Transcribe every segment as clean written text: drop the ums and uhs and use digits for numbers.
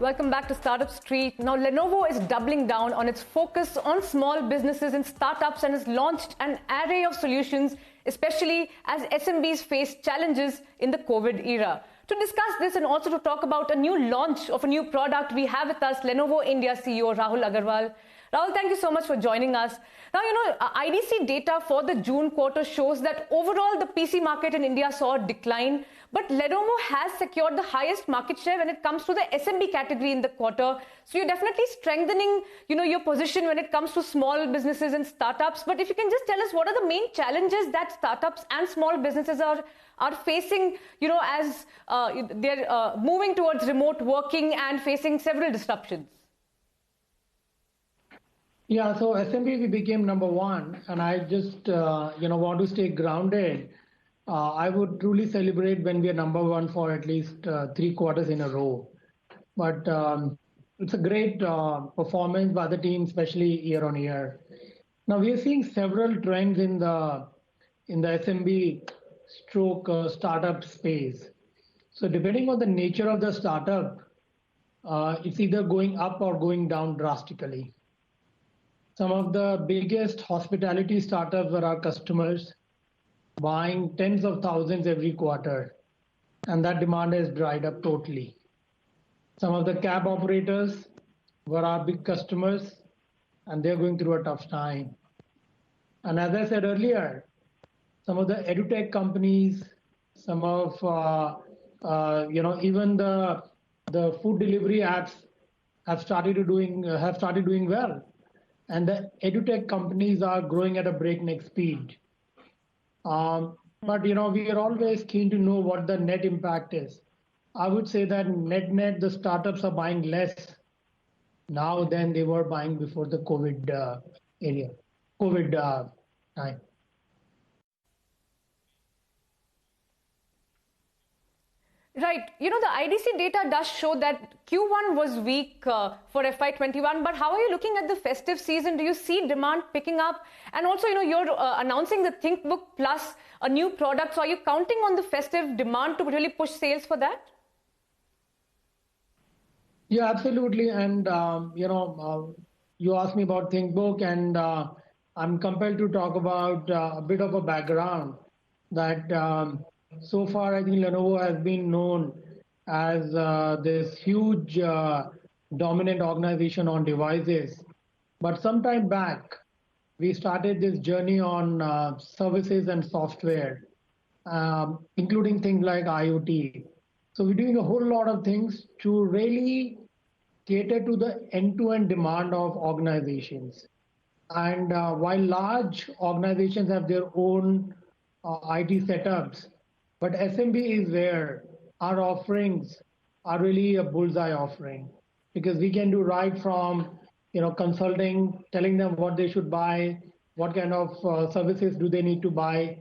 Welcome back to Startup Street. Now, Lenovo is doubling down on its focus on small businesses and startups and has launched an array of solutions, especially as SMBs face challenges in the COVID era. To discuss this and also to talk about a new launch of a new product, we have with us Lenovo India CEO Rahul Agarwal. Rahul, thank you so much for joining us. Now, IDC data for the June quarter shows that overall the PC market in India saw a decline, but Lenovo has secured the highest market share when it comes to the SMB category in the quarter. So you're definitely strengthening, your position when it comes to small businesses and startups. But if you can just tell us what are the main challenges that startups and small businesses are facing, as they're moving towards remote working and facing several disruptions. Yeah, so SMB we became number one, and I just want to stay grounded. I would truly celebrate when we are number one for at least 3 quarters in a row. But it's a great performance by the team, especially year on year. Now we are seeing several trends in the SMB stroke startup space. So depending on the nature of the startup, it's either going up or going down drastically. Some of the biggest hospitality startups are our customers, buying tens of thousands every quarter, and that demand has dried up totally. Some of the cab operators were our big customers, and they're going through a tough time. And as I said earlier, some of the edutech companies, some of even the food delivery apps have started doing well. And the edutech companies are growing at a breakneck speed. But we are always keen to know what the net impact is. I would say that net the startups are buying less now than they were buying before the COVID time. Right. The IDC data does show that Q1 was weak for FY21, but how are you looking at the festive season? Do you see demand picking up? And also, you're announcing the ThinkBook Plus, a new product. So are you counting on the festive demand to really push sales for that? Yeah, absolutely. And, you asked me about ThinkBook, and I'm compelled to talk about a bit of a background that so far, I think Lenovo has been known as this huge dominant organization on devices. But some time back, we started this journey on services and software, including things like IoT. So we're doing a whole lot of things to really cater to the end-to-end demand of organizations. And while large organizations have their own IT setups, but SMB is where our offerings are really a bullseye offering, because we can do right from consulting, telling them what they should buy, what kind of services do they need to buy.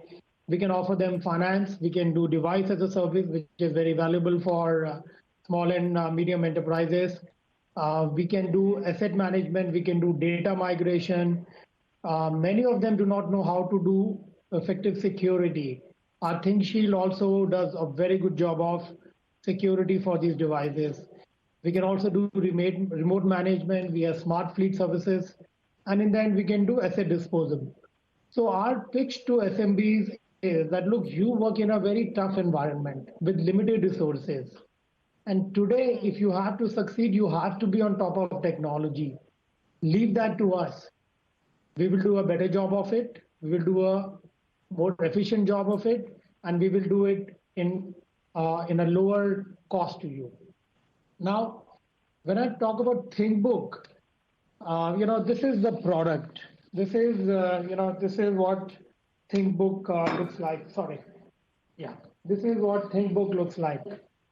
We can offer them finance. We can do device as a service, which is very valuable for small and medium enterprises. We can do asset management. We can do data migration. Many of them do not know how to do effective security. Our ThinkShield also does a very good job of security for these devices. We can also do remote management. We have smart fleet services. And in the end, we can do asset disposal. So our pitch to SMBs is that, look, you work in a very tough environment with limited resources. And today, if you have to succeed, you have to be on top of technology. Leave that to us. We will do a better job of it. We will do a more efficient job of it, and we will do it in a lower cost to you. Now, when I talk about ThinkBook, this is the product. This is what ThinkBook looks like. Sorry, yeah, this is what ThinkBook looks like.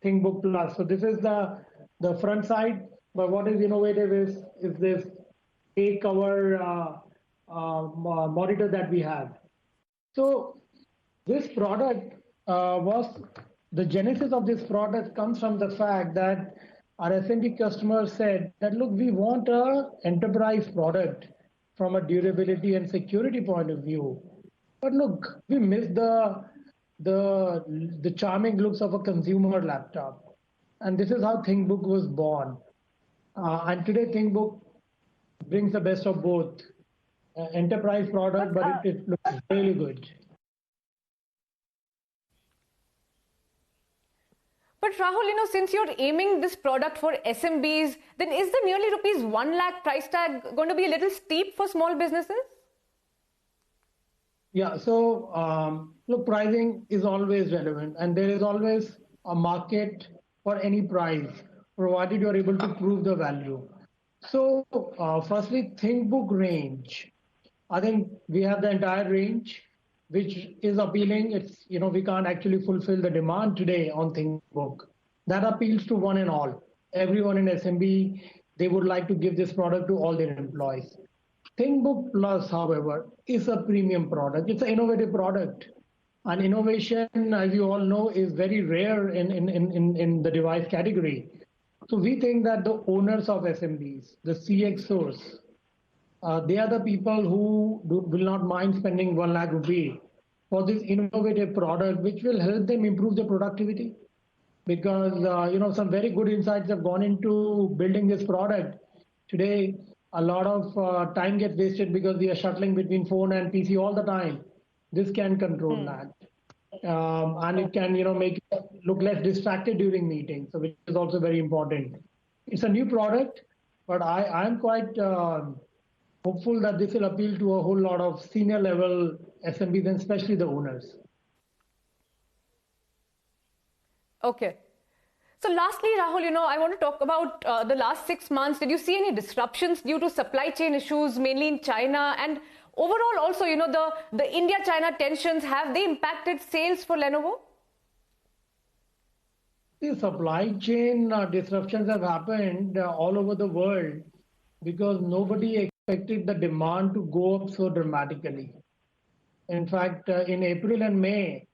ThinkBook Plus. So this is the front side. But what is innovative is this A-cover monitor that we have. So this product the genesis of this product comes from the fact that our SMB customers said that, look, we want an enterprise product from a durability and security point of view. But look, we miss the charming looks of a consumer laptop. And this is how ThinkBook was born. And today, ThinkBook brings the best of both. Enterprise product, but it looks really good. But Rahul, since you're aiming this product for SMBs, then is the nearly rupees 1 lakh price tag going to be a little steep for small businesses? Yeah, so look, pricing is always relevant, and there is always a market for any price, provided you are able to prove the value. So firstly, ThinkBook range. I think we have the entire range, which is appealing. It's, we can't actually fulfill the demand today on ThinkBook. That appeals to one and all. Everyone in SMB, they would like to give this product to all their employees. ThinkBook Plus, however, is a premium product. It's an innovative product. And innovation, as you all know, is very rare in the device category. So we think that the owners of SMBs, the CXOs, they are the people who will not mind spending 1 lakh rupee for this innovative product, which will help them improve their productivity. Because some very good insights have gone into building this product. Today, a lot of time gets wasted because we are shuttling between phone and PC all the time. This can control that. And it can make you look less distracted during meetings, so which is also very important. It's a new product, but I'm quite hopeful that this will appeal to a whole lot of senior level SMBs and especially the owners. Okay. So lastly, Rahul, I want to talk about the last 6 months. Did you see any disruptions due to supply chain issues, mainly in China? And overall also, the India-China tensions, have they impacted sales for Lenovo? The supply chain disruptions have happened all over the world because nobody expected the demand to go up so dramatically. In fact, in April and May,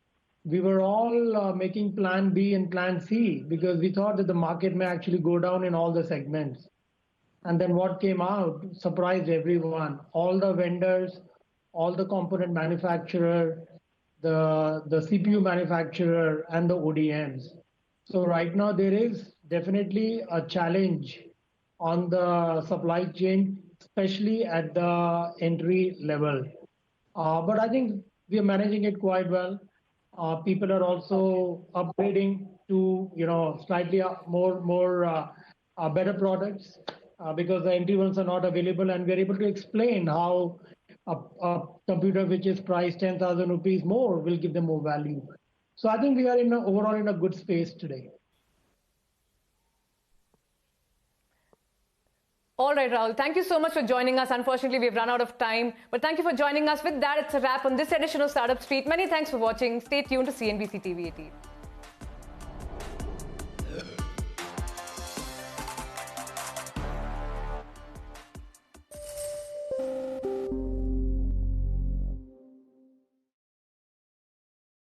we were all making plan B and plan C because we thought that the market may actually go down in all the segments. And then what came out surprised everyone. All the vendors, all the component manufacturer, the CPU manufacturer, and the ODMs. So right now there is definitely a challenge on the supply chain, especially at the entry level. But I think we are managing it quite well. People are also upgrading to slightly more better products because the entry ones are not available, and we're able to explain how a computer which is priced 10,000 rupees more will give them more value. So I think we are overall in a good space today. All right, Rahul. Thank you so much for joining us. Unfortunately, we've run out of time. But thank you for joining us. With that, it's a wrap on this edition of Startup Street. Many thanks for watching. Stay tuned to CNBC TV 18.